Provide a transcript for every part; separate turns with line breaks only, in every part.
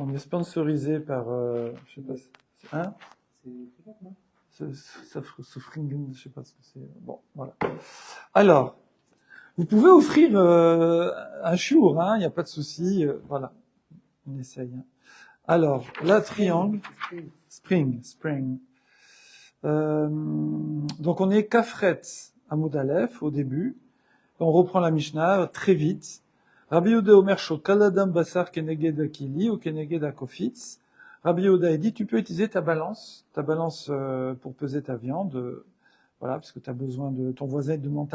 On est sponsorisé par, je sais pas, hein? Sofringen, je sais pas ce que c'est. Bon, voilà. Alors, vous pouvez offrir un chour, hein, il n'y a pas de souci. Voilà, on essaye. Hein. Alors, là, triangle, spring. Donc, on est Kafret à Moudalef au début. On reprend la Mishnah très vite. Rabbi Yehuda Omer Shokaladam Basar Keneged Akili ou Keneged Akofitz. Rabbi Yehuda dit, tu peux utiliser ta balance pour peser ta viande, voilà, parce que tu as besoin de, ton voisin te demande,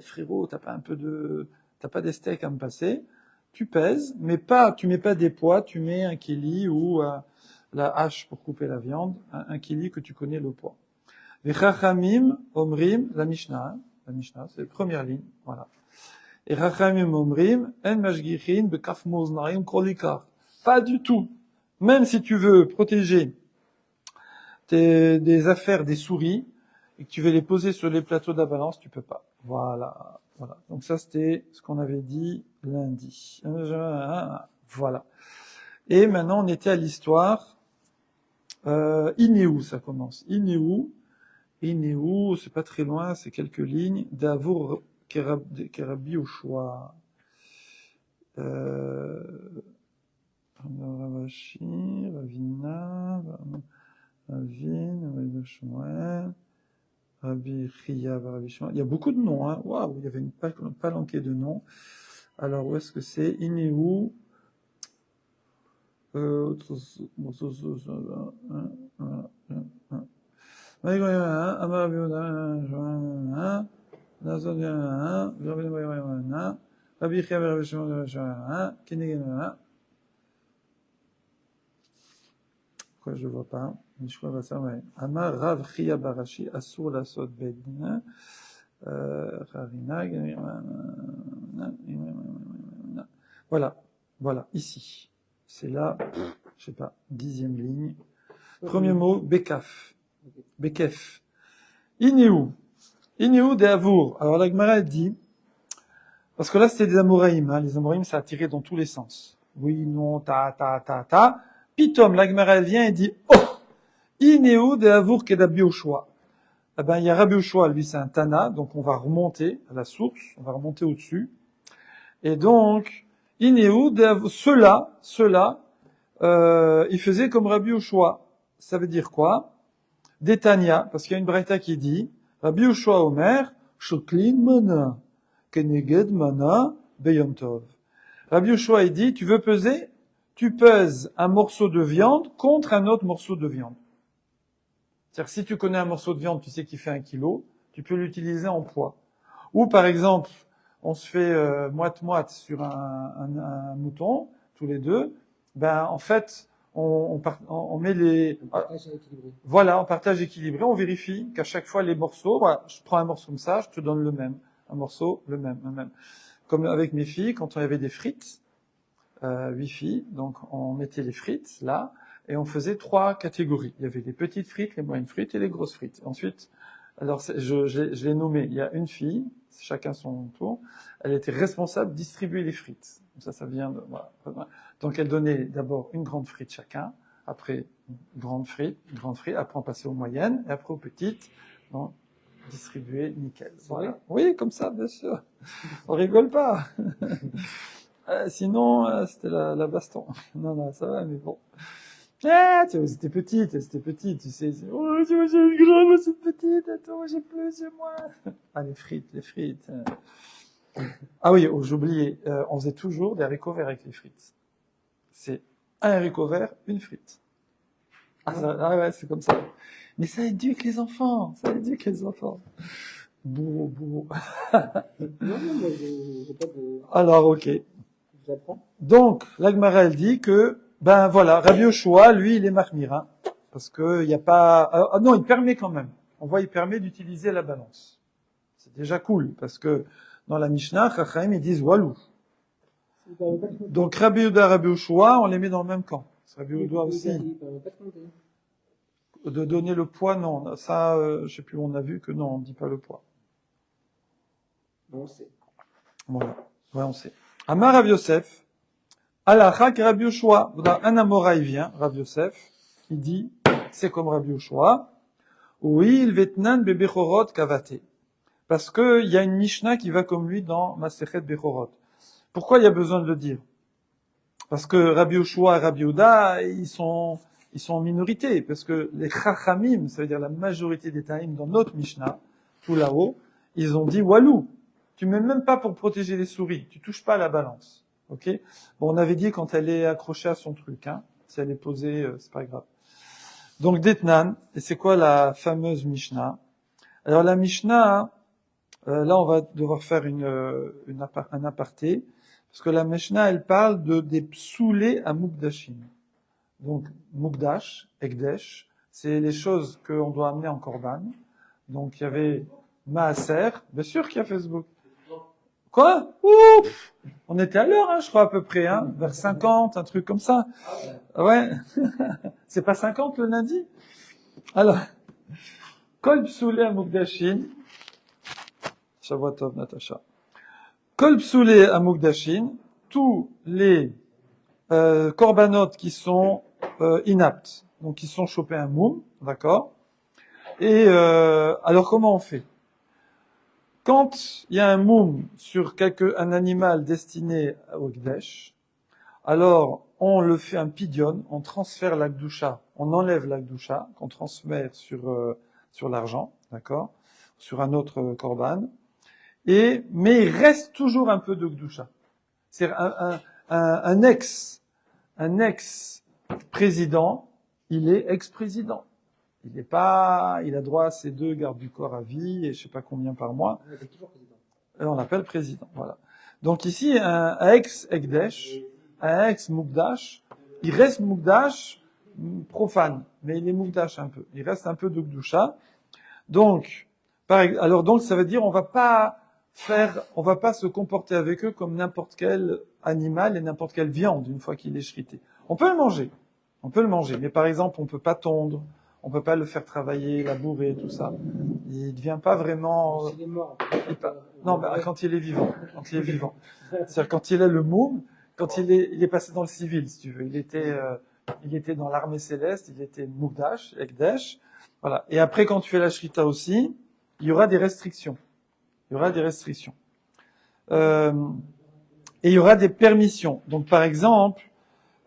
frérot, t'as pas des steaks à me passer. Tu pèses, mais tu mets pas des poids, tu mets un kili ou la hache pour couper la viande, un kili que tu connais le poids. Vechachamim Omrim, la Mishnah, c'est la première ligne, voilà. Et Rachamim Omrim, En Mashgichin Bekaf Moznaim Krolikar. Pas du tout. Même si tu veux protéger des affaires des souris et que tu veux les poser sur les plateaux de la balance, tu peux pas. Voilà. Donc ça, c'était ce qu'on avait dit lundi. Voilà. Et maintenant, on était à l'histoire. Inéou, ça commence. Inéou, c'est pas très loin, c'est quelques lignes. D'Avour Kerabi au choix. Ravashi, Ravina, Ravine, Rabbi Shmuel, Rabbi Chia, Rabbi Shmuel. Il y a beaucoup de noms, hein. Waouh, il y avait une palanquée de noms. Alors, où est-ce que c'est? Inéou. Pourquoi je vois pas? Amar Rav Chia Barashi Asur Lasot Bedina voilà, ici. C'est là, je sais pas, 10e ligne. Premier mot, Bekaf. Bekef. Inéou de Avour. Alors la Gemara dit, parce que là c'était des Amoraïm, hein. Les Amoraïm ça a tiré dans tous les sens. Oui, non, ta. Pitom, la Gemara vient et dit, oh! Inéou de Avour Kedabi au choix. Eh ben, il y a Rabbi Ushua, lui c'est un Tana, donc on va remonter à la source, on va remonter au-dessus. Et donc, Inéou de ceux-là, ils faisaient comme Rabbi Ushua. Ça veut dire quoi? Détania, parce qu'il y a une braïta qui dit, Rabbi Ushua Omer, Shoklin Mana, Keneged Mana, Beyom Tov. Rabbi Ushua, il dit, tu veux peser? Tu pèses un morceau de viande contre un autre morceau de viande. C'est-à-dire, si tu connais un morceau de viande, tu sais qu'il fait 1 kilo, tu peux l'utiliser en poids. Ou, par exemple, on se fait moite-moite sur un mouton, tous les deux, ben, en fait, on met les... Voilà, on partage équilibré, on vérifie qu'à chaque fois les morceaux, voilà, je prends un morceau comme ça, je te donne le même. Un morceau, le même. Comme avec mes filles, quand on avait des frites, 8 filles, donc on mettait les frites, là, et on faisait 3 catégories. Il y avait les petites frites, les moyennes frites et les grosses frites. Ensuite, alors je l'ai nommé, il y a une fille, chacun son tour, elle était responsable de distribuer les frites. Ça vient de... Voilà. Donc elle donnait d'abord une grande frite chacun, après une grande frite, après on passait aux moyennes, et après aux petites, donc distribuer nickel. Voilà. Oui, comme ça, bien sûr. On rigole pas. Sinon, c'était la baston. Non, ça va, mais bon. C'était petite, tu sais. Oh, j'ai une grande, c'est petite, attends, j'ai plus, j'ai moins. Ah, les frites. Ah oui, j'ai oublié, on faisait toujours des haricots verts avec les frites. C'est un haricot vert, une frite. Ouais, c'est comme ça. Mais ça éduque les enfants, Bourreau.
Non, moi, j'ai pas de...
Alors, ok.
J'apprends.
Donc, l'Agmara, elle dit que, ben voilà, Rabbi Yoshua, lui, il est mahmir, hein, parce que il y a pas, non, il permet quand même. On voit, il permet d'utiliser la balance. C'est déjà cool, parce que dans la Mishnah, Chachamim, ils disent walou. Donc, Rabbi Yehuda, Rabbi Yoshua, on les met dans le même camp. Rabbi Yehuda aussi. De donner le poids, non. Ça, je sais plus, on a vu que non, on dit pas le poids.
On sait.
Voilà. Ouais, on sait. Amar Rav Yosef, Alacha que Rabbi Yoshua. Un Amoraï vient, Rabbi Yosef, il dit, c'est comme Rabbi Yoshua, oui, il vetnan bebechorot kavate. Parce que il y a une Mishnah qui va comme lui dans Masechet Bechorot. Pourquoi il y a besoin de le dire? Parce que Rabbi Yoshua et Rabbi Yehuda, ils sont en minorité, parce que les Chachamim, ça veut dire la majorité des Taïm dans notre Mishnah, tout là-haut, ils ont dit Walou, tu mets même pas pour protéger les souris, tu touches pas à la balance. Ok? Bon, on avait dit quand elle est accrochée à son truc, hein, si elle est posée, c'est pas grave. Donc Detnan, et c'est quoi la fameuse Mishnah? Alors la Mishnah, là on va devoir faire un aparté, parce que la Mishnah elle parle des psoulés à Mukdashim. Donc Mukdash, Ekdesh, c'est les choses qu'on doit amener en Korban. Donc il y avait Maaser, bien sûr qu'il y a Facebook. Quoi? Ouf, on était à l'heure, hein, je crois à peu près, hein, vers 50, un truc comme ça. Ouais, c'est pas 50 le lundi? Alors, Kol psoulé à Mukdashim, Shavuot Natacha. Kol psoulé à Mukdashim, tous les korbanot qui sont inaptes, donc qui sont chopés un moum, d'accord? Et alors comment on fait? Quand il y a un moum sur un animal destiné au Gdesh, alors on le fait un pidyon, on transfère la gdusha, on enlève la gdusha, qu'on transfère sur l'argent, d'accord? Sur un autre korban. Mais il reste toujours un peu de gdusha. C'est un ex-président, il est ex-président. Il a droit à ses 2 gardes du corps à vie et je sais pas combien par mois. On l'appelle président, voilà. Donc ici, un ex-Ekdesh, un ex-Mukdash, il reste Mukdash profane, mais il est Mukdash un peu. Il reste un peu de Gdusha. Donc, donc ça veut dire on va pas se comporter avec eux comme n'importe quel animal et n'importe quelle viande une fois qu'il est shrité. On peut le manger, mais par exemple on peut pas tondre, on peut pas le faire travailler, labourer, tout ça. Il devient pas vraiment.
Il est mort.
Non, mais quand il est vivant, c'est-à-dire quand il est le moum, quand il est passé dans le civil, si tu veux. Il était dans l'armée céleste, il était Mukdash, Ekdesh, voilà. Et après quand tu fais la shrita aussi, il y aura des restrictions. Et il y aura des permissions. Donc, par exemple,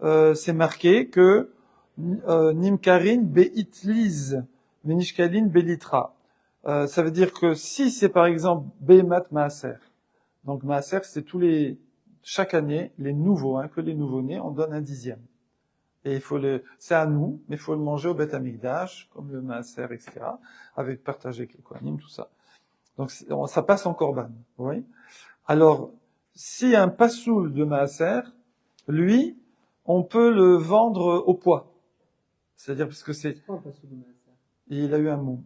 c'est marqué que Nimkarin beitliz menishkalin belitra. Ça veut dire que si c'est par exemple Behemat Maaser, donc Maaser c'est chaque année, les nouveaux, que les nouveaux-nés, on donne un 10e. Et c'est à nous, mais il faut le manger au Beth Amikdash, comme le Maaser, etc., avec partager avec les Kohanim, tout ça. Donc ça passe en korban, vous voyez. Alors, si un passoul de Maaser, lui, on peut le vendre au poids. C'est-à-dire parce que il a eu un mou.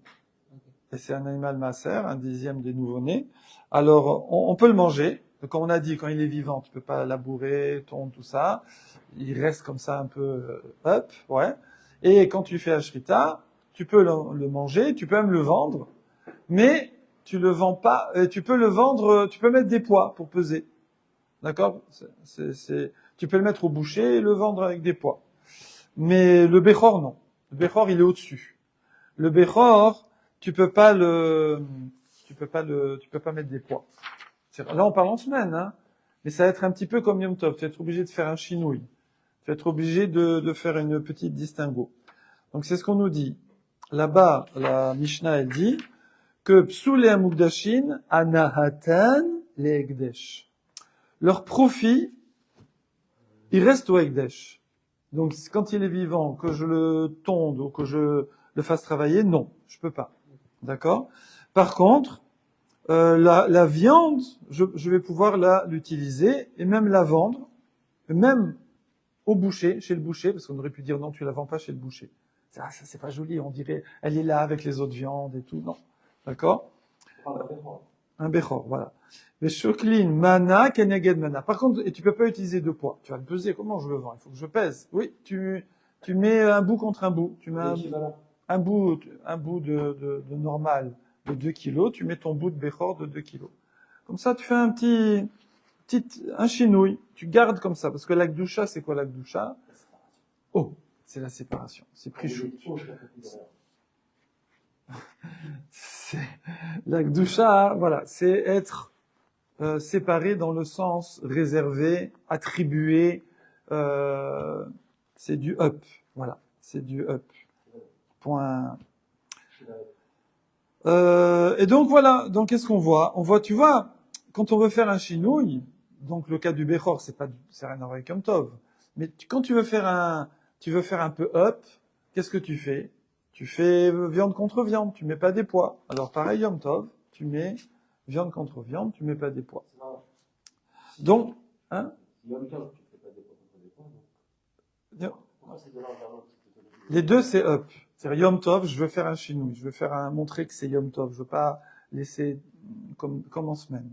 Et c'est un animal Maaser, un 10e des nouveau-nés. Alors, on peut le manger. Comme on a dit, quand il est vivant, tu peux pas labourer, tondre, tout ça. Il reste comme ça un peu ouais. Et quand tu fais Ashrita, tu peux le manger, tu peux même le vendre, mais tu le vends pas, tu peux le vendre, tu peux mettre des poids pour peser. D'accord? Tu peux le mettre au boucher et le vendre avec des poids. Mais le Bechor, non. Le Bechor, il est au-dessus. Le Bechor, tu peux pas mettre des poids. Là, on parle en semaine, hein. Mais ça va être un petit peu comme Yom Tov. Tu vas être obligé de faire un chinouille. Tu vas être obligé de faire une petite distinguo. Donc, c'est ce qu'on nous dit. Là-bas, la Mishnah, elle dit que Psoulé Amukdashin, Anahatan, les Ekdesh. Leur profit, il reste au Ekdesh. Donc, quand il est vivant, que je le tonde ou que je le fasse travailler, non, je peux pas. D'accord? Par contre, la viande, je vais pouvoir l'utiliser et même la vendre, même au boucher, chez le boucher, parce qu'on aurait pu dire non, tu la vends pas chez le boucher. Ça c'est pas joli, on dirait, elle est là avec les autres viandes et tout, non. D'accord? Un bechor, voilà. Mais shoklin, mana, keneged mana. Par contre, et tu peux pas utiliser de poids. Tu vas le peser, comment je le vends? Il faut que je pèse. Oui, tu mets un bout contre un bout. Tu mets un bout de normal de 2 kilos, tu mets ton bout de bechor de 2 kilos. Comme ça, tu fais un petit un chinouille, tu gardes comme ça, parce que l'akdoucha, c'est quoi l'akdoucha? Oh, c'est la séparation, c'est prichut. L'akdoucha, voilà, c'est être séparé dans le sens réservé, attribué, c'est du up, voilà, c'est du up. Point. Et donc voilà, donc qu'est-ce qu'on voit? On voit, tu vois, quand on veut faire un chinouille, donc le cas du Bechor, c'est rien à voir avec Yom Tov, mais quand tu veux faire un peu up, qu'est-ce que tu fais? Tu fais viande contre viande, tu mets pas des poids. Alors pareil Yom Tov, tu mets viande contre viande, tu mets pas des poids. Donc, hein? Les deux, c'est up. C'est-à-dire Yom Tov, je veux faire un chinouille, je veux montrer que c'est Yom Tov, je veux pas laisser comme en semaine.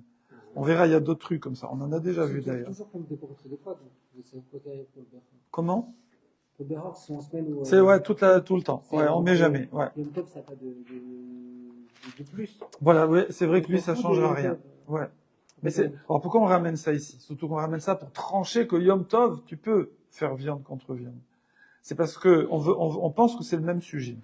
On verra, il y a d'autres trucs comme ça. On en a déjà vu d'ailleurs.
Toujours comme des fois, donc c'est côté pour le Bechor.
Comment?
Le Bechor, c'est en semaine où.
C'est ouais, tout le temps. Ouais, on met jamais. Ouais.
Yom Tov, ça n'a pas de plus.
Voilà, ouais, c'est vrai que lui, ça changera rien. Ouais. Mais alors pourquoi on ramène ça ici? Surtout qu'on ramène ça pour trancher que Yom Tov, tu peux faire viande contre viande. C'est parce que on pense que c'est le même sujet.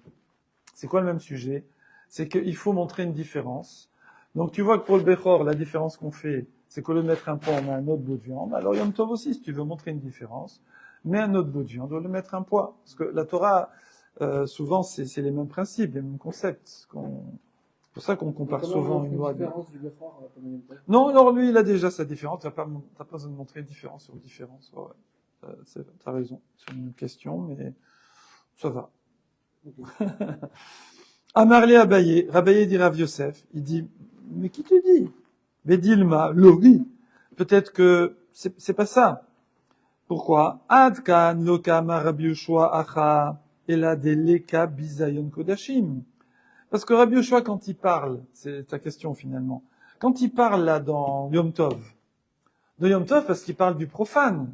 C'est quoi le même sujet? C'est qu'il faut montrer une différence. Donc tu vois que pour le Bechor, la différence qu'on fait, c'est qu'au lieu de mettre un poids, on met un autre bout de viande. Alors Yom Tov aussi, si tu veux montrer une différence, mets un autre bout de viande, au lieu de mettre un poids. Parce que la Torah, souvent, c'est les mêmes principes, les mêmes concepts. C'est pour ça qu'on compare souvent une loi.
Différence du Bechor,
Non, alors lui, il a déjà sa différence. T'as pas besoin de montrer une différence sur différence. Ouais. T'as raison. C'est une question, mais ça va. Okay. Amarlé Abaye, Rabaye dit Rav Yosef, il dit, mais qui te dit? Bedilma, Lori. Peut-être que c'est pas ça. Pourquoi? Adkan, Lokama, Rabbi Yoshua, Acha, Ela de Leka, Bizayon Kodashim. Parce que Rabbi Yoshua, quand il parle, c'est ta question finalement, quand il parle là dans Yom Tov, de Yom Tov parce qu'il parle du profane,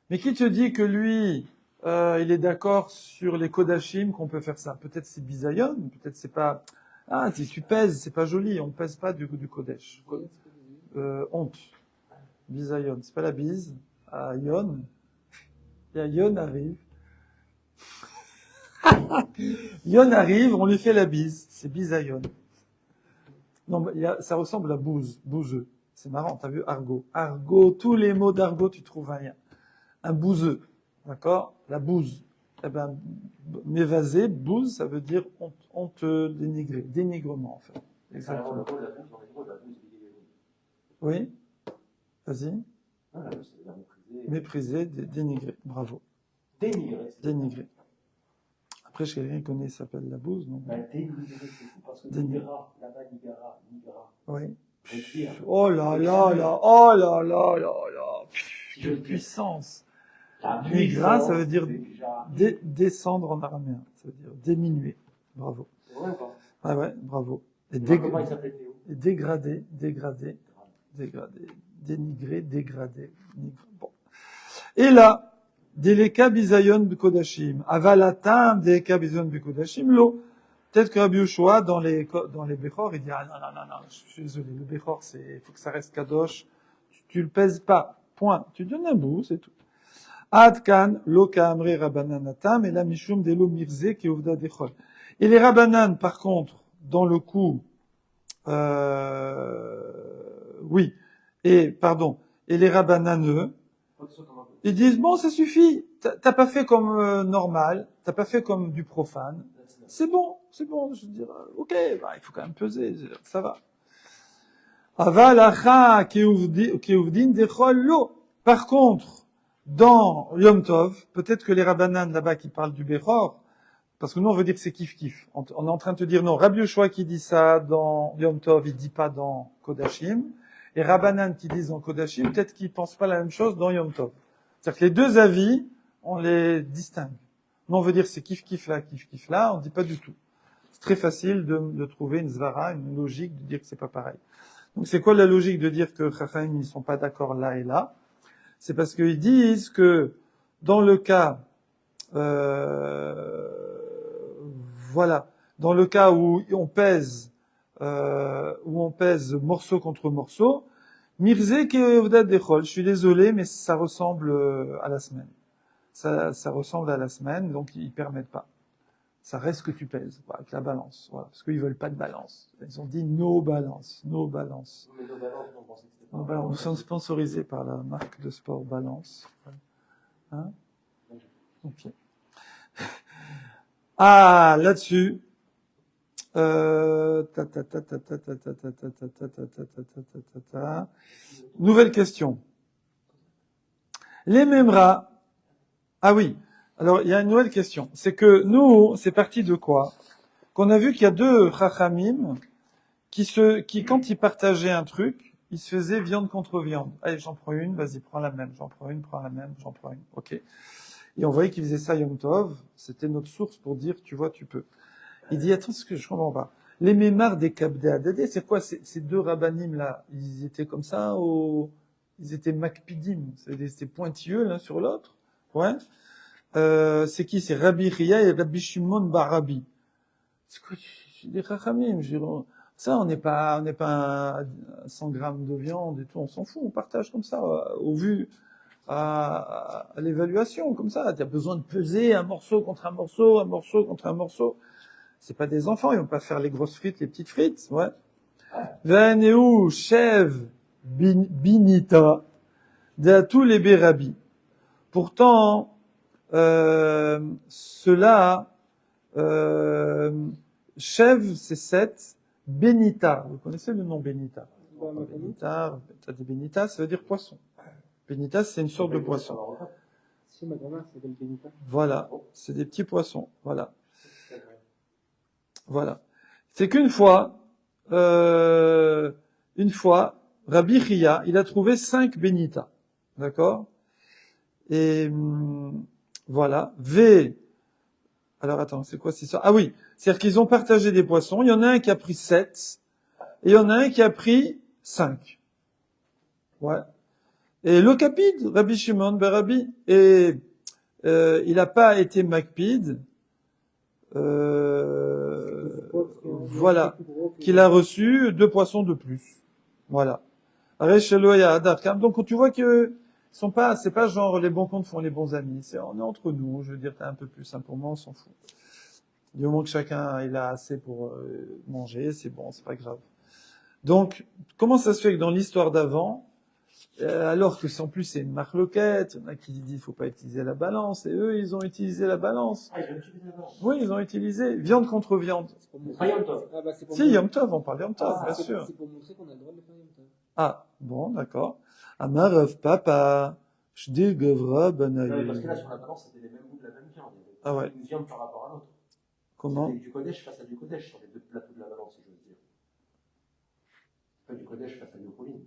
mais qui te dit que lui, il est d'accord sur les Kodashim, qu'on peut faire ça? Peut-être c'est Bizayon, peut-être c'est pas... Ah, si tu pèses, c'est pas joli, on pèse pas du Kodesh. Honte. Bizayon, c'est pas la bise. À Yon. Et Yon arrive. Yon arrive, on lui fait la bise. C'est Bizayon. Non, ça ressemble à bouse, bouseux. C'est marrant, t'as vu argot. Argot, tous les mots d'argot, tu trouves un bouseux. D'accord? La bouse. Eh ben, m'évaser, bouse, ça veut dire on te dénigrer. Dénigrement, en fait. Exactement. Oui? Vas-y. Mépriser, dénigrer. Bravo. Dénigrer. Après, chez quelqu'un qui connaît, ça s'appelle la bouse, non?
Dénigrer, c'est fou, parce que nigera, là-bas, nigera.
Oui. Oh là là là, oh là là là là. Quelle puissance. Nigra, ça veut dire descendre en araméen. Ça veut dire diminuer. Bravo.
C'est vrai ou pas?
Ah ouais, bravo. Et
Comment il s'appelle Théo?
Dénigrer, dégradé. Bon. Et là, Deleka bizayon bukodashim. Avalatam deleka bizayon bukodashim. Lo. Peut-être que Rabbi Yoshua, dans les Bechor, il dit, ah non, je suis désolé, le Bechor, il faut que ça reste kadosh. Tu le pèses pas. Point. Tu donnes un bout, c'est tout. Adkan, lo ka'amre rabananatam, et la mishum delo mirze ki ovda dechol. Et les rabanan, par contre, dans le coup, oui, et les rabananeux, ils disent, bon, ça suffit, t'as pas fait comme normal, t'as pas fait comme du profane, c'est bon, je veux dire, ok, il faut quand même peser, ça va. Avalacha keuvdin dechol lo. Par contre, dans Yom Tov, peut-être que les Rabbanan là-bas qui parlent du Bechor, parce que nous on veut dire que c'est kiff-kiff. On est en train de te dire non, Rabbi Yoshua qui dit ça dans Yom Tov, il dit pas dans Kodashim. Et Rabbanan qui disent dans Kodashim, peut-être qu'ils pensent pas la même chose dans Yom Tov. C'est-à-dire que les deux avis, on les distingue. Nous on veut dire c'est kiff-kiff là, on dit pas du tout. C'est très facile de trouver une zvara, une logique de dire que c'est pas pareil. Donc c'est quoi la logique de dire que Chachamim ils sont pas d'accord là et là? C'est parce qu'ils disent que dans le cas, dans le cas où on pèse morceau contre morceau, Mirze Keovdat Dechol, je suis désolé, mais ça ressemble à la semaine. Ça ressemble à la semaine, donc ils permettent pas. Ça reste ce que tu pèses, voilà, avec la balance. Voilà, parce qu'ils veulent pas de balance. Ils ont dit no balance, no balance.
Mais nos balances, on pensait que c'était pas.
No balance. Nous sommes sponsorisés par la marque de sport Balance. Hein? Ok. Ah, là-dessus. Nouvelle question. Les Memra. Ah oui. Alors, il y a une nouvelle question. C'est que nous, c'est parti de quoi? Qu'on a vu qu'il y a deux Chachamim qui, quand ils partageaient un truc, ils se faisaient viande contre viande. Allez, j'en prends une, vas-y, prends la même. J'en prends une, prends la même, j'en prends une. Ok. Et on voyait qu'ils faisaient ça Yom Tov. C'était notre source pour dire, tu vois, tu peux. Il dit, attends, ce que je comprends pas. Les mémars des Kabdé Adadé, c'est quoi ces deux rabbanim là? Ils étaient comme ça, ils étaient makpidim, c'était pointilleux l'un sur l'autre. Ouais. C'est qui? C'est Rabbi Ria et Rabbi Shimon Bar Rabbi. C'est quoi? Des rachamim. Ça, on n'est pas à 100 grammes de viande et tout, on s'en fout, on partage comme ça, au vu à l'évaluation, comme ça. T'as besoin de peser un morceau contre un morceau, un morceau contre un morceau. C'est pas des enfants, ils vont pas faire les grosses frites, les petites frites, ouais. Veneu Shev Binita de tous les Bérabi. Pourtant, cela, Shev, c'est 7, Benita. Vous connaissez le nom Benita? Benita, Benita, ça veut dire poisson. Benita, c'est une sorte de poisson.
Si, ma grand-mère s'appelle Benita.
Voilà, c'est des petits poissons, voilà. Voilà. C'est qu'une fois, Rabbi Chia, il a trouvé 5 Benita. D'accord? Et, voilà. Alors attends, c'est quoi cette histoire? Ah oui. C'est-à-dire qu'ils ont partagé des poissons. Il y en a un qui a pris 7. Et il y en a un qui a pris 5. Ouais. Et le capide, Rabbi Shimon ben Rabbi, et, il n'a pas été makpid, voilà, qu'il a reçu 2 poissons de plus. Voilà. Donc tu vois que c'est pas genre les bons comptes font les bons amis. On est entre nous. Je veux dire, t'as un peu plus, pour moi, on s'en fout. Du moment que chacun il a assez pour manger, c'est bon, c'est pas grave. Donc, comment ça se fait que dans l'histoire d'avant, alors que en plus c'est une marloquette, il y en a qui disent faut pas utiliser la balance, et eux ils ont utilisé la balance.
Ah, ils ont utilisé la balance.
Oui, ils ont utilisé viande contre viande.
Pas Yom Tov.
Ah, bah, c'est pour
Si, Yom Tov, on parle Yom Tov, bien sûr.
C'est pour montrer qu'on a le droit de le faire Yom Tov.
Ah, bon, d'accord. Amar Rav Papa, Shdi Gavra
Non, mais
Banaï.
parce que là, sur la balance, c'était les mêmes bouts de la même viande.
Ah ouais.
Une viande par rapport à l'autre.
Comment?
C'était du Kodesh face à du Kodesh sur les deux plateaux de la balance, si j'ose dire. Pas du Kodesh face à du Choline.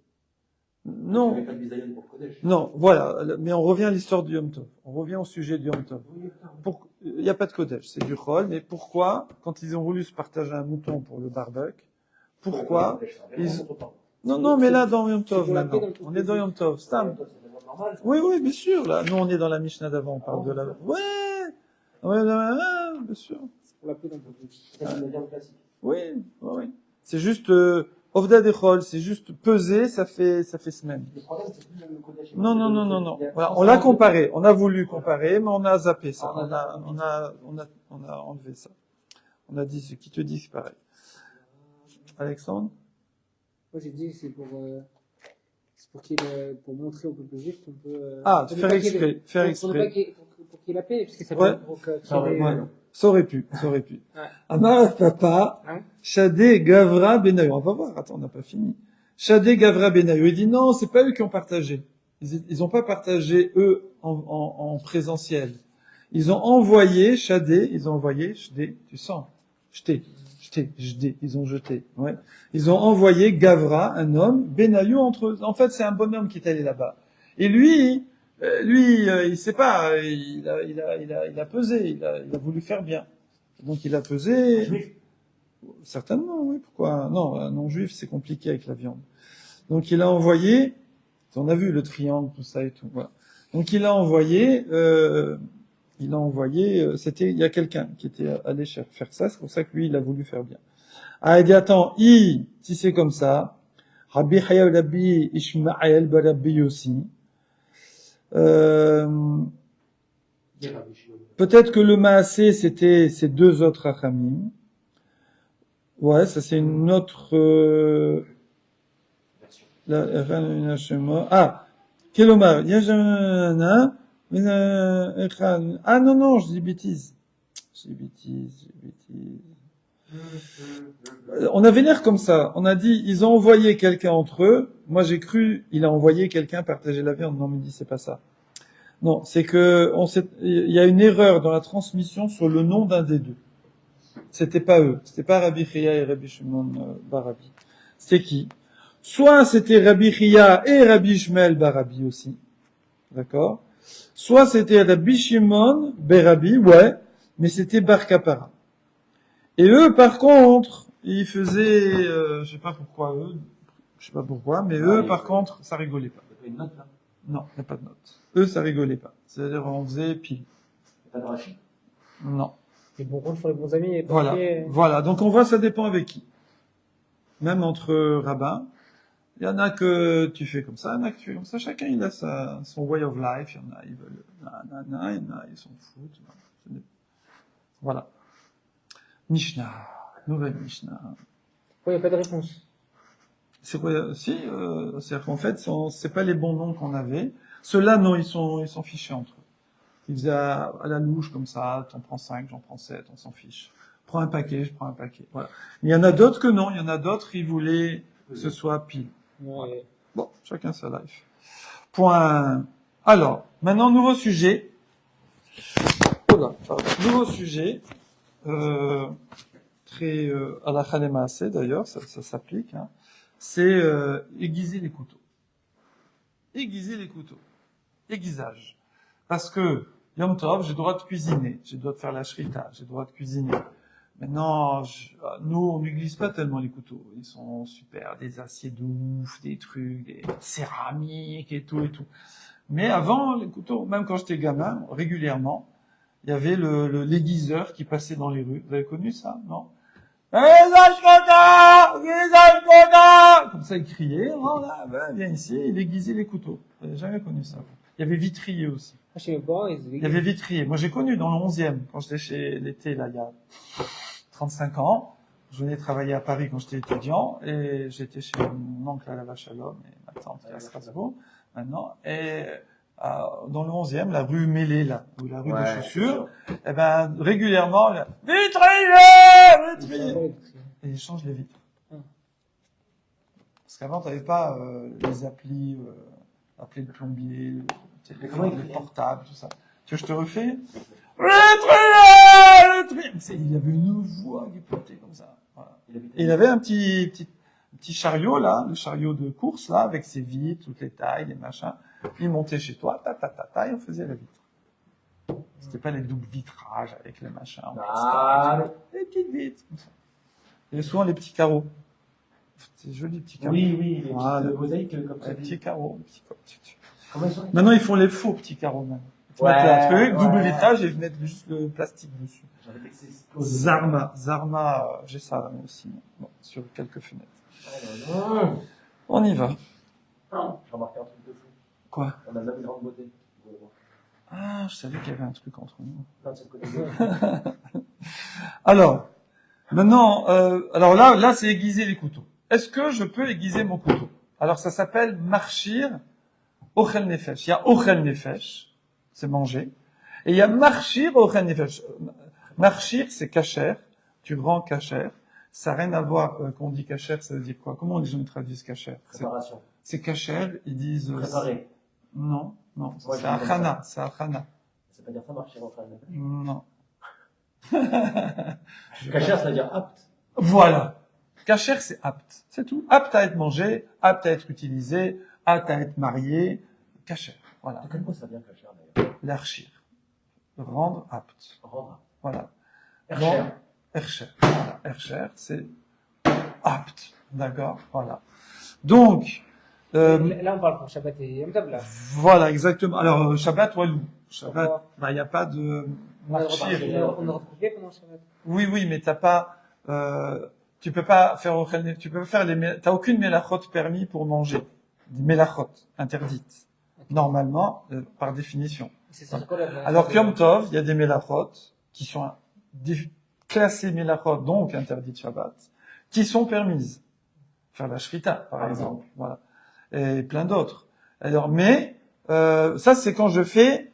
Non.
Il n'y avait pas de bisaïon pour le Kodesh.
Non, voilà. Mais on revient à l'histoire du Yom Tov. On revient au sujet du Yom Tov.
Oui,
Il n'y a pas de Kodesh, c'est du Chol. Mais pourquoi, quand ils ont voulu se partager un mouton pour le barbecue, pourquoi Non, mais là, dans Yom Tov, maintenant. On est dans Yom Tov. Stam. Oui, bien sûr, là. Nous, on est dans la Mishnah d'avant, on parle de la... Ouais, bien sûr.
Pour la paix dans le peuple.
C'est une viande classique.
Oui. C'est juste, Ovda Dechol, c'est juste peser, ça fait semaine.
Le problème, c'est plus le Kodesh.
Non. Voilà, on l'a comparé. On a voulu comparer, mais on a zappé ça. On a enlevé ça. On a dit ce qui te dit, c'est pareil. Alexandre?
Moi, j'ai dit, c'est pour pour montrer au peuple juif qu'on peut,
Faire exprès.
pour qu'il y ait la paix, parce que ça
Ouais.
peut
Ça aurait pu.
Ouais.
Amar Papa,
Hein?
Shadé Gavra Benayo. On va voir, attends, on n'a pas fini. Shadé Gavra Benayo. Il dit non, c'est pas eux qui ont partagé. Ils ont pas partagé, eux, en présentiel. Ils ont envoyé Shadé, Shdé, tu sens? Jeté, ils ont jeté, ouais. Ils ont envoyé Gavra, un homme, Benayo entre eux. En fait, c'est un bonhomme qui est allé là-bas. Et lui, il sait pas, il a pesé, il a voulu faire bien. Donc il a pesé.
Juif.
Certainement, oui. Pourquoi? Non, un non-juif, c'est compliqué avec la viande. Donc il a envoyé, on a vu le triangle, tout ça et tout. Voilà. Donc il a envoyé, c'était, il y a quelqu'un qui était allé faire ça, c'est pour ça que lui, il a voulu faire bien. Ah, il dit, attends, si c'est comme ça, Rabbi Haya Rabbi Ishmael Rabbi aussi.
Dire Rabbi Shimon.
Peut-être que le Maasé, c'était ces deux autres Hachamim. Ouais, ça c'est une autre...
Version.
Kelomar, ah non, je dis bêtises. On avait l'air comme ça. On a dit, ils ont envoyé quelqu'un entre eux. Moi, j'ai cru, il a envoyé quelqu'un partager la viande. Non, mais dit, c'est pas ça. Non, c'est que il y a une erreur dans la transmission sur le nom d'un des deux. C'était pas eux. C'était pas Rabbi Chia et Rabbi Shimon Barabi. C'était qui? Soit c'était Rabbi Chia et Rabbi Shmuel Barabi aussi. D'accord? Soit c'était Rabbi Shimon Barabi, ouais, mais c'était Bar Kapara. Et eux, par contre, ils faisaient, je sais pas pourquoi, mais eux, par contre, ça rigolait pas.
Il y a une note là.
Non, il n'y a pas de note. Eux, ça rigolait pas. C'est-à-dire, on faisait pile.
Pas de rachis.
Non.
Les bons comptes font les bons amis. Et
Voilà.
papier,
Voilà. Donc, on voit, ça dépend avec qui. Même entre rabbins. Il y en a que tu fais comme ça, il y en a que tu fais comme ça. Chacun, il a son way of life. Il y en a, ils veulent, il y en a, ils s'en foutent. Voilà. Mishnah. Nouvelle Mishnah.
il n'y a pas de réponse.
C'est quoi? Si, c'est-à-dire qu'en fait, c'est pas les bons noms qu'on avait. Ceux-là, non, ils sont fichés entre eux. Ils faisaient à la louche comme ça, t'en prends 5, j'en prends 7, on s'en fiche. Prends un paquet, je prends un paquet. Voilà. Il y en a d'autres que non, il y en a d'autres, ils voulaient que ce soit pile.
Ouais.
Bon, chacun sa life. Point. Alors, maintenant, nouveau sujet. Oh là, pardon. Nouveau sujet. Très, à la Khalemaasé, d'ailleurs, ça s'applique, hein. C'est, aiguiser les couteaux. Aiguiser les couteaux. Aiguisage. Parce que, Yom Tov, j'ai le droit de cuisiner. J'ai le droit de faire la shrita. J'ai le droit de cuisiner. Maintenant, nous, on n'utilise pas tellement les couteaux. Ils sont super, des aciers de ouf, des trucs, des céramiques et tout et tout. Mais avant, les couteaux, même quand j'étais gamin, régulièrement, il y avait l'aiguiseur qui passait dans les rues. Vous avez connu ça, non? Comme ça, il criait, oh là, viens ici, il aiguisait les couteaux. Vous n'avez jamais connu ça. Il y avait vitrier aussi.
Chez mes parents,
Il y avait vitrier. Moi, j'ai connu dans le 11e, quand j'étais chez l'été, là, il y a 35 ans. Je venais travailler à Paris quand j'étais étudiant, et j'étais chez mon oncle à la Vache à l'Homme, et ma tante à Strasbourg, maintenant. Et, dans le 11e, la rue Mêlée, là, ou la rue des Chaussures, eh ben, régulièrement, là, vitrier! Et ils changent les vitres. Parce qu'avant, t'avais pas, les applis, appeler le plombier, le téléphone, les portables, tout ça. Tu veux que je te refais? Il y avait une voix qui portait comme ça. Voilà. Et il avait un petit chariot, là, le chariot de course, là, avec ses vitres, toutes les tailles, les machins. Il montait chez toi, et on faisait la vitre. C'était pas les doubles vitrages avec les machins. Les petites vitres, comme ça. Et souvent les petits carreaux. C'est joli, petits carreaux.
Oui, les
Voilà.
petites mosaïques comme ça.
Les petits carreaux.
Comment ils sont?
Maintenant, ils font les faux petits carreaux, même. Ils mettent un truc, double vitrage, et ils mettent juste le plastique dessus.
J'avais fait que c'est
Zarma, j'ai ça là, moi aussi. Bon, sur quelques fenêtres. On y va.
J'ai remarqué un truc de fou.
Quoi?
On a même une grande beauté.
Ah, je savais qu'il y avait un truc entre nous.
Non, c'est le côté.
Alors, maintenant, alors là, c'est aiguiser les couteaux. Est-ce que je peux aiguiser mon couteau? Alors, ça s'appelle marchir ochel nefesh. Il y a ochel nefesh, c'est manger. Et il y a marchir ochel nefesh. Marchir, c'est kasher. Tu rends kasher. Ça n'a rien à voir, quand on dit kasher, ça veut dire quoi? Comment les gens traduisent kasher?
Préparation.
C'est kasher, ils disent...
Préparer.
Non,
Moi,
c'est
je
achana, c'est achana.
Ça veut dire ça, marcher en train de.
Non.
Cacher, ça veut dire apte.
Voilà. Kasher, c'est apte. C'est tout. Apte à être mangé, apte à être utilisé, apte à être marié. Kasher. Voilà.
De quel mot ça vient, cacher, d'ailleurs?
L'archir. Rendre apte.
Rendre.
Voilà.
Ercher.
Ercher. Voilà. Ercher, c'est apte. D'accord? Voilà. Donc,
Là, on parle pour Shabbat et Yom Tov, là.
voilà, exactement. Alors, Shabbat, Walou. Shabbat, il n'y a pas de marchir.
On a retrouvé pendant Shabbat.
Oui, mais t'as pas, tu peux pas faire t'as aucune mélachot permis pour manger. Des mélachot interdites. Normalement, par définition.
C'est quoi la
Alors, Yom Tov, il y a des mélachot qui sont classées mélachot, donc interdites Shabbat, qui sont permises. Faire la shrita, par exemple. Voilà. Et plein d'autres. Alors, mais, ça, c'est quand je fais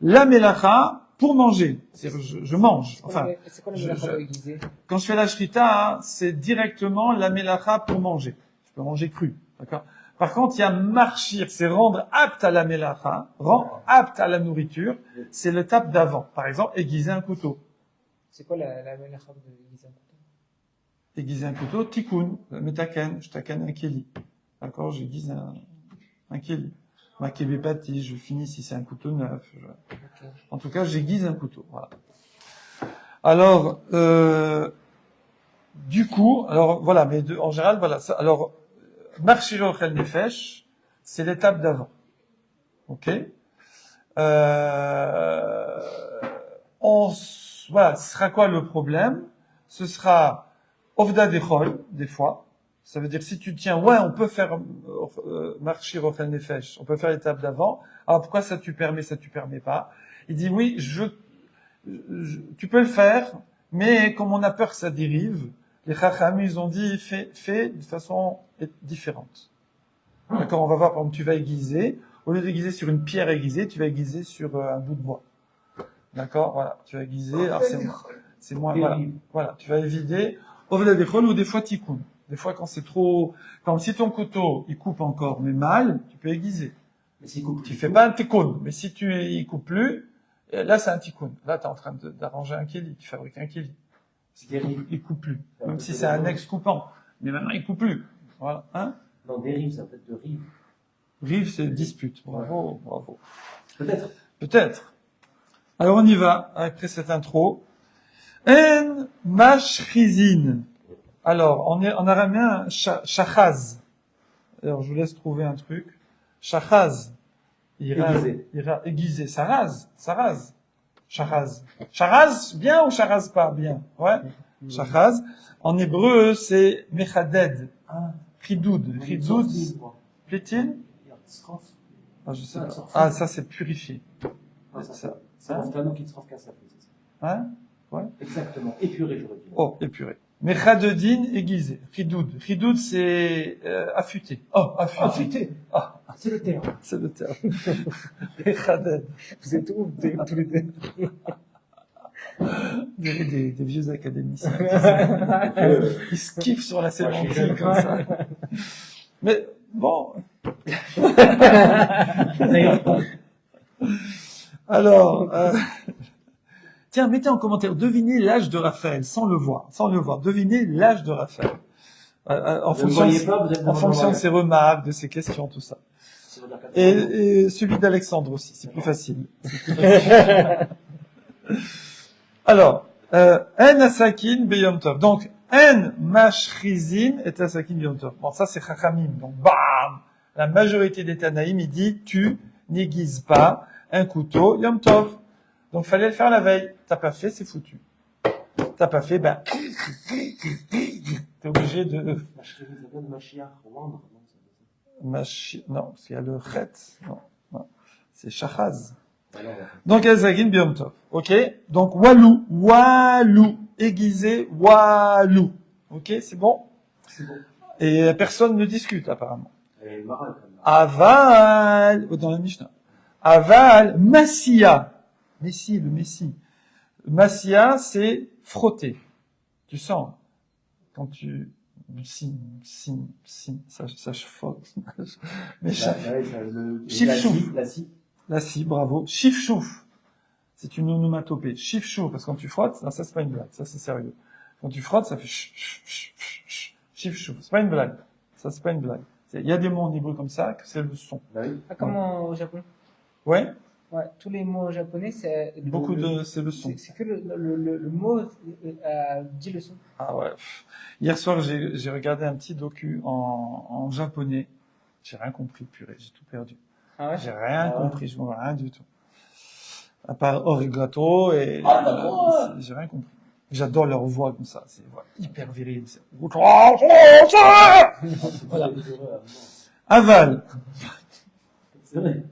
la mélacha pour manger. C'est-à-dire, je mange. Enfin,
c'est quoi la mélacha aiguisée?
quand je fais la shrita, c'est directement la mélacha pour manger. Je peux manger cru. D'accord? Par contre, il y a marchir, c'est rendre apte à la mélacha, rendre apte à la nourriture. C'est l'étape d'avant. Par exemple, aiguiser un couteau.
C'est quoi la mélacha aiguisée un couteau?
Aiguiser un couteau, tikkun, metaken, je takane un keli. D'accord? J'aiguise un keli. Ma kebepati, je finis si c'est un couteau neuf.
Okay.
En tout cas, j'aiguise un couteau. Voilà. Alors, du coup, alors voilà, mais en général, voilà. Ça, alors, marchir au chel nefesh, c'est l'étape d'avant. Ok. Voilà, ce sera quoi le problème? Ce sera Ovda Dechol, des fois. Ça veut dire si tu tiens, ouais, on peut faire marcher Rochel Nefesh, on peut faire l'étape d'avant. Alors pourquoi ça tu permets, ça tu permets pas? Il dit oui, tu peux le faire, mais comme on a peur que ça dérive, les Chacham, ils ont dit fais de façon différente. D'accord, on va voir, par exemple, tu vas aiguiser, au lieu d'aiguiser sur une pierre aiguisée, tu vas aiguiser sur un bout de bois. D'accord, voilà, tu vas aiguiser, alors c'est moins, voilà, tu vas vider, Ovda Dechol ou des fois tikkun. Des fois, quand c'est trop, quand si ton couteau, il coupe encore, mais mal, tu peux aiguiser.
Mais s'il coupe,
tu fais pas un tikkun. Mais si il coupe plus, là, c'est un tikkun. Là, t'es en train d'arranger un keli. Tu fabriques un keli. Il coupe plus. Même si c'est un ex-coupant. Mais maintenant, il coupe plus. Voilà. Hein?
Non, dérive, ça peut être de rive.
Rive, c'est dispute. Bravo, bravo.
Peut-être.
Peut-être. Alors, on y va, après cette intro. En mashrizin. Alors, en araméen, shachaz. Alors, je vous laisse trouver un truc. Shachaz. Aiguisé. Saraz. Shachaz. Shachaz, bien ou shachaz pas? Bien. Ouais. Shachaz. En hébreu, c'est mechaded. Chidoud. Chidoud. Plaît-il? Ah, je sais pas. Ah, ça, c'est purifié.
C'est un canon qui te transcasse ça.
Hein? Ouais.
Exactement. Épuré, j'aurais dit.
Oh, épuré. Mechadedin aiguisé. Chidoud. Chidoud, c'est affûté. Oh, affûté. Ah.
C'est le terme.
C'est le terme. Mechaded.
Vous êtes où? Vous êtes tous les deux.
Des vieux académiciens. Ils se kiffent sur la sémantique comme ça. Mais bon. Alors, tiens, mettez en commentaire, devinez l'âge de Raphaël, sans le voir. Devinez l'âge de Raphaël. En fonction de ses remarques, de ses questions, tout ça. Et celui d'Alexandre aussi, c'est plus facile. Alors, en asakin beyom tov. Donc, en mashrizin et asakin beyom tov. Bon, ça c'est chachamim. Donc, bam! La majorité des Tanaïm, il dit, tu n'aiguises pas un couteau yom tov. Donc, fallait le faire la veille. T'as pas fait, c'est foutu. T'as pas fait, ben, t'es obligé de...
Mashrizin, ça vient de Mashiach, Rwanda,
non, parce qu'il y a le chet. Non. C'est shachaz. Donc, Ezagin Biyom Tov. Ok? Donc, walou. Aiguisé, walou. Ok? C'est bon?
C'est bon.
Et personne ne discute, apparemment.
Et Maral, quand même.
Aval, dans la Mishnah. Aval, Massia. Messie, le Messie. Massia, c'est frotter. Tu sens. Quand tu, ça frotte. Mais la scie, bravo. Chif-chouf. C'est une onomatopée. Chif-chouf, parce que quand tu frottes, non, ça c'est pas une blague, ça c'est sérieux. Quand tu frottes, ça fait chif-chouf. C'est pas une blague. Ça c'est pas une blague. Il y a des mots en hébreu comme ça, que c'est le son.
Ah, comme au Japon?
Ouais?
Ouais, tous les mots japonais, c'est...
C'est le son.
C'est que le mot dit le son.
Ah ouais. Hier soir, j'ai regardé un petit docu en japonais. J'ai rien compris, purée, j'ai tout perdu.
Ah ouais?
J'ai rien compris, je vois rien du tout. À part origato et... j'ai rien compris. J'adore leur voix comme ça. C'est une voix hyper virile. Voilà. Aval.
C'est vrai.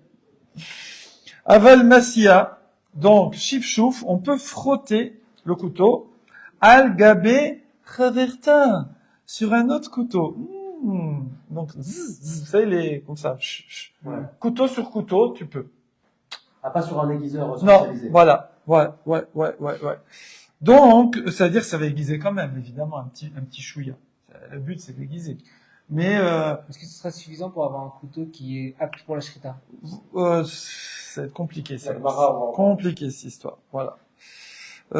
Aval Massia. Donc, Shif Chouf, on peut frotter le couteau. Al Gabé Chaverta. Sur un autre couteau. Donc, vous savez, les, comme ça.
Ouais.
Couteau sur couteau, tu peux.
Ah, pas sur un aiguiseur
Non,
spécialisé.
voilà. Ouais. Donc, ça veut dire que ça va aiguiser quand même, évidemment, un petit chouïa. Le but, c'est d'aiguiser. Mais,
Est-ce que ce sera suffisant pour avoir un couteau qui est apte pour la shrita?
ça va être compliqué, ça.
La Gemara, on va-
Compliqué, cette histoire. Voilà.
J'ai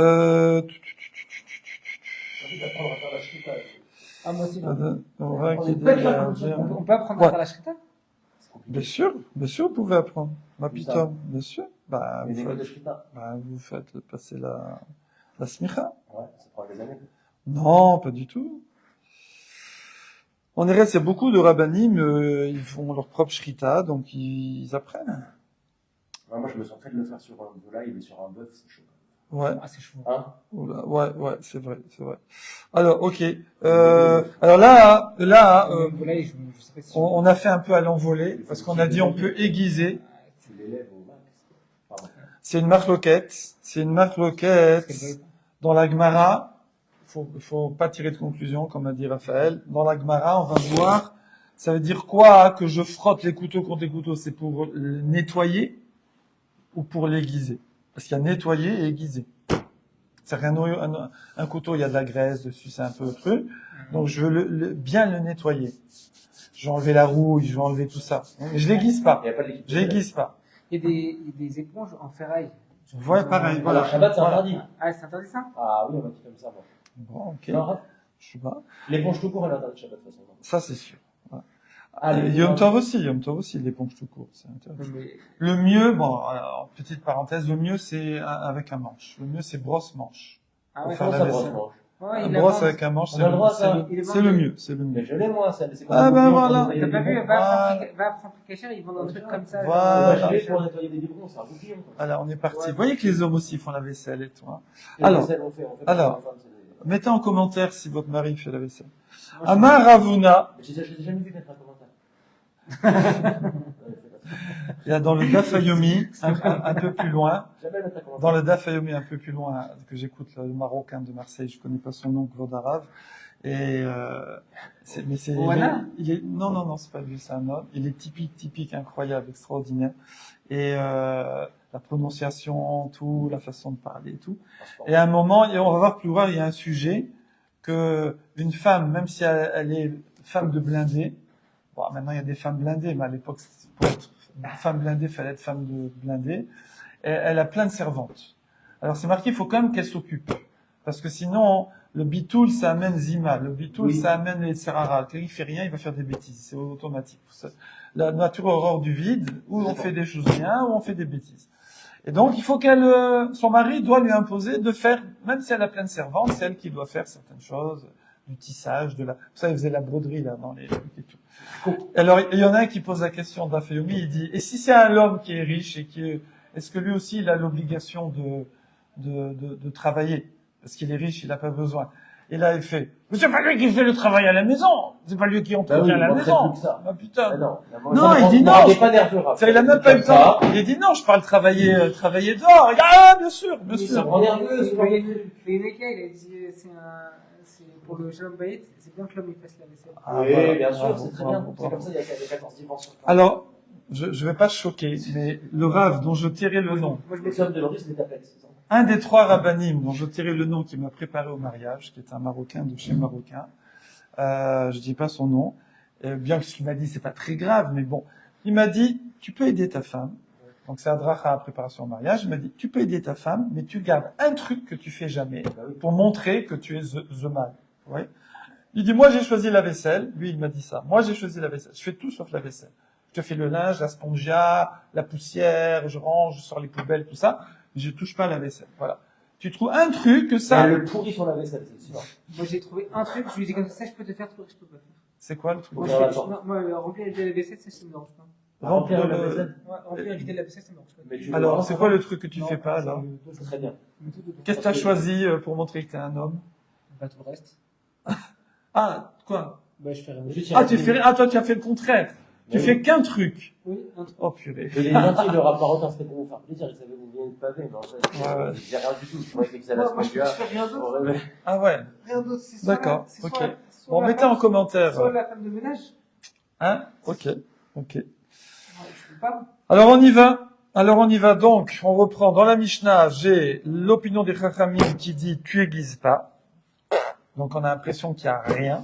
envie d'apprendre à faire la shrita.
Ah, moi aussi.
On va
On
qu'il
est pas
dit,
d'accord.
On peut apprendre à
Ouais.
faire la shrita?
C'est compliqué.
Bien sûr, vous pouvez apprendre. Ma
Comme ça.
pitom, bien sûr. Bah,
Mais
vous
des codes
faites,
de shrita.
vous faites passer la smicha.
Ouais, ça prend des années.
Non, pas du tout. En Eretz, il y a beaucoup de rabbanim, ils font leur propre shrita, donc ils apprennent.
Ouais, moi, je me suis fait de le faire sur un volaille, mais sur un bœuf, c'est chaud.
Ouais.
Ah, c'est chaud.
Hein?
Oula, ouais, c'est vrai. Alors, ok. Alors là,
Volaille, je sais pas si
on a fait un peu à l'envolée, parce qu'on a dit on peut aiguiser.
Tu l'élèves au max. Pardon.
C'est une marque loquette. Dans la Gemara, faut pas tirer de conclusion, comme a dit Raphaël. Dans la Gemara, on va voir, ça veut dire quoi que je frotte les couteaux contre les couteaux? C'est pour nettoyer ou pour l'aiguiser? Parce qu'il y a nettoyer et aiguiser. C'est-à-dire un couteau, il y a de la graisse dessus, c'est un peu le truc. Donc je veux bien le nettoyer. Je vais enlever la rouille, je vais enlever tout ça. Mais je l'aiguise pas.
Il n'y a pas de liquide.
Je l'aiguise pas.
Il y a des éponges en ferraille.
Ouais, pareil,
Voilà,
voilà.
Shabbat, c'est
Voilà.
interdit.
Ah, c'est interdit ça?
Ah oui, on m'a dit comme ça, moi.
Bon, ok.
Non, arrête.
Je sais pas.
L'éponge tout court, elle est interdite Shabbat, de toute façon.
Ça, c'est sûr.
Ah, les-
Yom Tov aussi, l'éponge tout court. C'est intéressant.
Mais
Le mieux, bon, alors, petite parenthèse, le mieux c'est avec un manche. Le mieux c'est brosse-manche.
ah
Pour
ouais,
faire
Comment
la
ça, brosse,
vaisselle.
moi?
ouais,
Un
il a
brosse
vendu.
avec un manche,
On a le droit, ça.
Il est
c'est le
vendu.
mieux, c'est le
Mais
mieux.
je l'ai, moi, c'est comme
Ah,
un
ben
bouillon
voilà.
pour nettoyer
T'as
des
pas vu,
biberons.
va apprendre Kécher, ils vendent un truc comme ça.
Voilà.
Moi, je l'ai pour nettoyer des biberons, c'est un bouillon.
Alors, on est parti.
Ouais.
Vous voyez que les hommes aussi font la vaisselle et tout. Hein.
Et
Alors,
la vaisselle, on fait
alors.
pour les femmes, c'est des-
Mettez en commentaire si votre mari fait la vaisselle.
Moi, je-
Amar Ravuna,
Je t'ai jamais vu mettre un commentaire.
il y a dans le Daf Yomi, un peu plus loin,
Jamais mettre un commentaire.
dans le Daf Yomi un peu plus loin, que j'écoute, le Marocain de Marseille, je connais pas son nom, Claude Arabe. Et mais c'est
Ouana
il est non, c'est pas lui, c'est un homme. Il est typique, incroyable, extraordinaire. Et la prononciation, tout, la façon de parler, et tout. Et à un moment, et on va voir plus loin, il y a un sujet que une femme, même si elle est femme de blindé, bon, maintenant il y a des femmes blindées, mais à l'époque, pour être femme blindée, il fallait être femme de blindé. Et elle a plein de servantes. Alors c'est marqué, il faut quand même qu'elle s'occupe. Parce que sinon, le bitoul, ça amène Zima. Le bitoul,
Oui.
ça amène les Serara. Quand il fait rien, il va faire des bêtises. C'est automatique. La nature horreur du vide, où on fait des choses bien, où on fait des bêtises. Et donc, il faut son mari doit lui imposer de faire, même si elle a plein de servantes, c'est elle qui doit faire certaines choses, du tissage, pour ça, il faisait la broderie, là, dans les trucs et tout. Alors, il y en a un qui pose la question d'Afeyomi, il dit, et si c'est un homme qui est riche et est-ce que lui aussi, il a l'obligation de travailler? Parce qu'il est riche, il n'a pas besoin. Et là, il fait, mais c'est pas lui qui fait le travail à la maison! C'est pas lui qui entretient la maison!
Plus que ça.
Ah, putain!
Ah non,
Non, il dit non.
Il pas nerveux, Raph.
C'est-à-dire, il a même pas eu le temps. Il dit non, je parle travailler dehors. Il dit, ah, bien sûr.
Ça rend nerveux, c'est pas nerveux.
Le Neka, il a dit, c'est pour le Shalom Bayit, c'est bien que l'homme il fasse la vaisselle.
Ah,
Oui,
voilà.
bien sûr,
Bravo,
c'est très
bravo,
bien. C'est
bravo.
comme ça, il y a 14 dimensions.
Alors, je vais pas choquer, mais le Rav dont je tirais le nom,
Moi, je
Les
mets
sommes de l'ordi, c'est des tapettes. c'est ça.
un des 3 rabbinim dont je tirais le nom qui m'a préparé au mariage, qui est un Marocain de chez Marocain, je dis pas son nom, bien que ce qu'il m'a dit c'est pas très grave, mais bon, il m'a dit, tu peux aider ta femme, donc c'est Adracha à préparation au mariage, il m'a dit, tu peux aider ta femme, mais tu gardes un truc que tu fais jamais, pour montrer que tu es the man. Ouais. Il dit, moi j'ai choisi la vaisselle, lui il m'a dit ça, moi j'ai choisi la vaisselle, je fais tout sauf la vaisselle. Je te fais le linge, la spongia, la poussière, je range, je sors les poubelles, tout ça, mais je touche pas à la vaisselle. Voilà. Tu trouves un truc que ça,
Le pourri sur la vaisselle, c'est sûr.
Moi, j'ai trouvé un truc, je lui ai dit comme ça, je peux te faire, toi, je peux pas faire.
c'est quoi le truc?
Moi,
Ouais, attends.
moi, remplir la vaisselle, ça me dérange pas.
Remplir
remplir
la
le...
vaisselle.
Ouais, remplir, vider la vaisselle, ça marche pas.
Mais tu-
Alors, c'est quoi le truc que tu
Non,
fais pas,
c'est
là?
le-
Très bien.
Qu'est-ce que tu as choisi pour montrer que t'es un homme?
Bah, tout le reste.
Ah, quoi?
Bah, je fais rien.
Juste,
Toi, tu as fait le contraire. Tu
Oui.
fais qu'un truc.
Oui, un truc.
Oh, purée.
Il est gentil, le rapport c'était pour vous faire plaisir, il savait que vous veniez de pavé, mais en fait,
Ouais.
j'ai rien du tout. Je croyais que ça allait se
Moi, je
conduire.
fais rien d'autre.
Ah ouais.
Rien d'autre. C'est soit
D'accord,
la- c'est
ok.
soit la- soit
Bon,
la
mettez en
femme-
commentaire.
Soit la femme de ménage.
Hein? Ok. Ok.
Ouais, je peux pas.
Alors, on y va. Donc, on reprend. Dans la Mishnah, j'ai l'opinion des Chachamim qui dit tu aiguises pas. Donc, on a l'impression qu'il y a rien.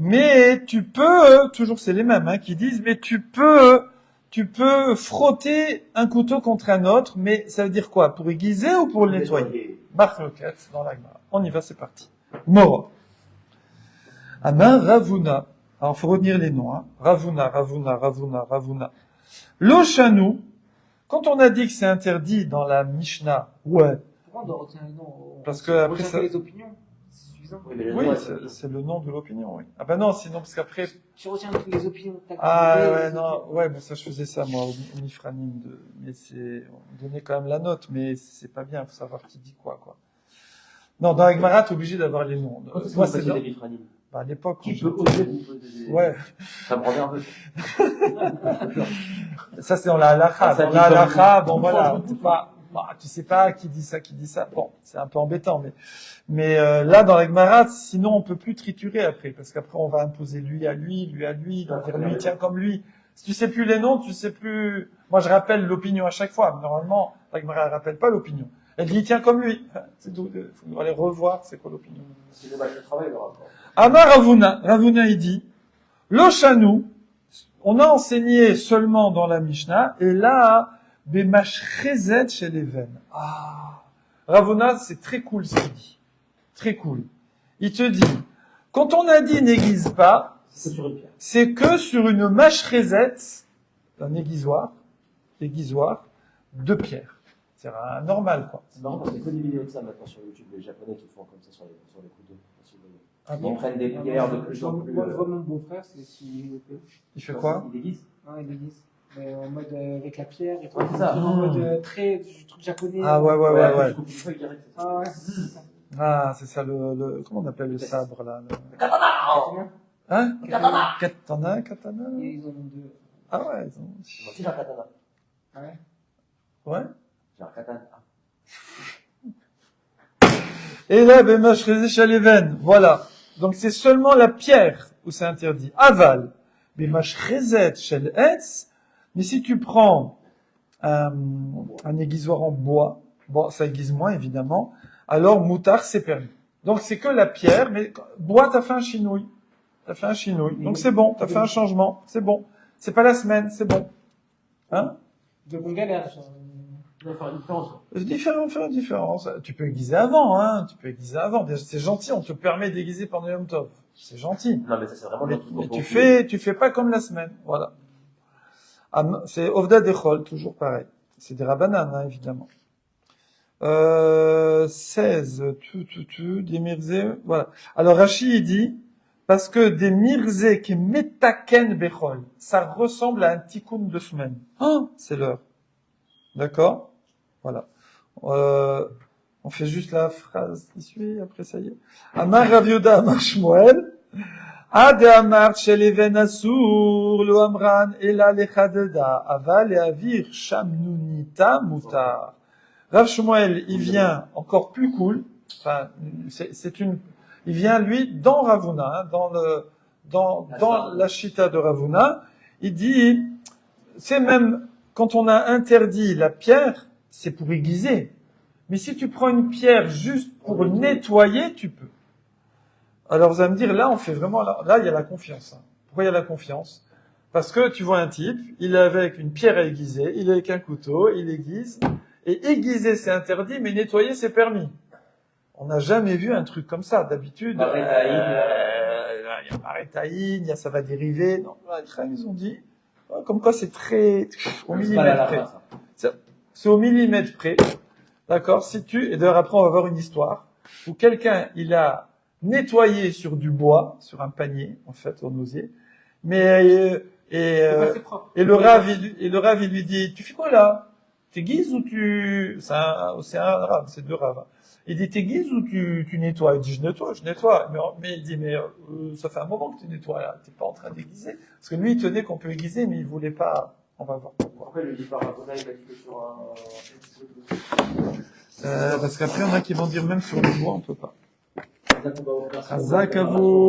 Mais tu peux, toujours c'est les mêmes, hein, qui disent, mais tu peux frotter un couteau contre un autre, mais ça veut dire quoi? Pour aiguiser ou pour le nettoyer? Marloquette dans la Gemara. On y va, c'est parti. Mora. Amar Ravuna. Alors, faut retenir les noms, hein. Ravuna. Loshanu. Quand on a dit que c'est interdit dans la Mishnah, ouais.
Pourquoi on doit retenir les noms?
Parce que après
ça.
ça-
les opinions. C'est suffisant.
Oui, mais le
Oui,
nom,
c'est le nom de l'opinion, oui. Ah ben non, sinon, parce qu'après,
Tu retiens toutes les opinions. Tac,
ah
tac,
ouais,
les
non,
opinions.
ouais, mais ça je faisais ça moi au Nifranim, mais on donnait quand même la note, mais c'est pas bien, faut savoir qui dit quoi. Non, dans la Gemara, t'es obligé d'avoir les noms.
Quand est-ce que
Moi,
vous
c'est
faisiez
dans-
des Bifranim?
à l'époque.
Qui
quand
peut oser vous poser des...
Ouais,
Ça me rend nerveux.
ça c'est dans la halakha.
Ah, ça
Dans
dit
la
comme-
halakha, bon voilà, tu sais pas qui dit ça. Bon, c'est un peu embêtant, mais là dans la Gemara, sinon on peut plus triturer après, parce qu'après on va imposer lui à lui, dire lui tiens comme lui. Si tu sais plus les noms, tu sais plus. Moi je rappelle l'opinion à chaque fois. Mais normalement, la Gemara elle rappelle pas l'opinion. Elle dit tiens comme lui. C'est tout. Faut aller revoir c'est quoi l'opinion.
C'est dommage de travail, le rapport.
Amar Ravuna il dit Loshanu, on a enseigné seulement dans la Mishnah, et là, Bemachrezet chez les veines. Ah, Ravuna, c'est très cool ce qu'il dit. Très cool. Il te dit, quand on a dit n'aiguise pas,
C'est sur une pierre.
c'est que sur une machrezet, un aiguisoir, de pierre. C'est un normal, quoi.
C'est marrant parce qu'il y a que des vidéos de ça maintenant sur YouTube, les Japonais qui font comme ça sur les couteaux. Si vous voyez.
Ah
Ils
bon?
prennent des pierres de plus en plus.
Moi, je vois mon beau-frère, c'est si.
Il fait quoi?
Ils déguisent.
Ouais, il déguise. Mais en mode avec la pierre et tout.
Ouais, c'est ça.
En mode très du truc japonais.
Ah ouais.
Je coupe une feuille direct, c'est ça.
Ah ouais, c'est ça.
Ah, c'est ça comment on appelle le sabre, là?
Katana.
Combien
Hein?
Katana.
Katana?
Et ils en ont deux.
Ah ouais, ils ont...
Moi aussi j'ai un katana.
Ah ouais.
Ouais.
J'ai un katana.
Et là, Bemachrezet chez les veines. Voilà. Donc c'est seulement la pierre où c'est interdit. Aval. Bemachrezet chez l'etz. Mais si tu prends un aiguisoir en bois, bon, ça aiguise moins évidemment, alors moutard c'est permis. Donc c'est que la pierre, mais bois t'as fait un chinouille. Donc c'est bon, t'as fait un changement, c'est bon. C'est pas la semaine, c'est bon. Hein?
Donc on galère. Genre.
Il va faire une différence.
Faire une différence. Tu peux aiguiser avant, hein. Déjà, c'est gentil, on te permet d'aiguiser pendant Yom Tov. C'est gentil.
Non, mais ça, c'est vraiment
Mais,
le truc.
tu fais pas comme la semaine. Voilà. C'est Ovda Dechol, toujours pareil. C'est des rabbanan, hein, évidemment. 16, des mirzé, voilà. Alors Rashi, il dit, parce que des mirzé qui metaken bechol, ça ressemble à un tikkun de semaine. Oh, c'est l'heure. D'accord? Voilà. On fait juste la phrase qui suit, après ça y est. Amar Rav Yehuda Amar Shmuel, Ad Amar Shel Even Asur, Lo Amran, Ela Lechadeda, Aval et Avir, Shamnunita Mutar. Rav Shmuel, il vient encore plus cool. Enfin, il vient lui dans Ravuna, hein, dans la Shita de Ravuna. Il dit, c'est même quand on a interdit la pierre, c'est pour aiguiser. Mais si tu prends une pierre juste pour nettoyer, tu peux. Alors vous allez me dire, là, on fait vraiment, là, il y a la confiance. Hein. Pourquoi il y a la confiance? Parce que tu vois un type, il est avec une pierre à aiguiser, il est avec un couteau, il aiguise. Et aiguiser, c'est interdit, mais nettoyer, c'est permis. On n'a jamais vu un truc comme ça. D'habitude, il y a Marétaïn, il y a ça va dériver. Non, ils ont dit, comme quoi c'est très, au millimètre près. C'est au millimètre près. D'accord? Et d'ailleurs, après, on va voir une histoire où quelqu'un, il a nettoyé sur du bois, sur un panier, en fait, au osier. Mais,
C'est pas assez propre.
et le Rav, il lui dit, tu fais quoi là? T'aiguises ou c'est un Rav, c'est deux Ravs. Il dit, t'aiguises ou tu nettoies? Il dit, je nettoie. Mais il dit, ça fait un moment que tu nettoies là. T'es pas en train d'aiguiser. Parce que lui, il tenait qu'on peut aiguiser, mais il voulait pas. On va voir pourquoi.
Après, le livre Rabona, il va être sur un.
Parce qu'après, il y en a qui vont dire même sur le bois, on peut pas.
D'accord, on va
Chazak à vous.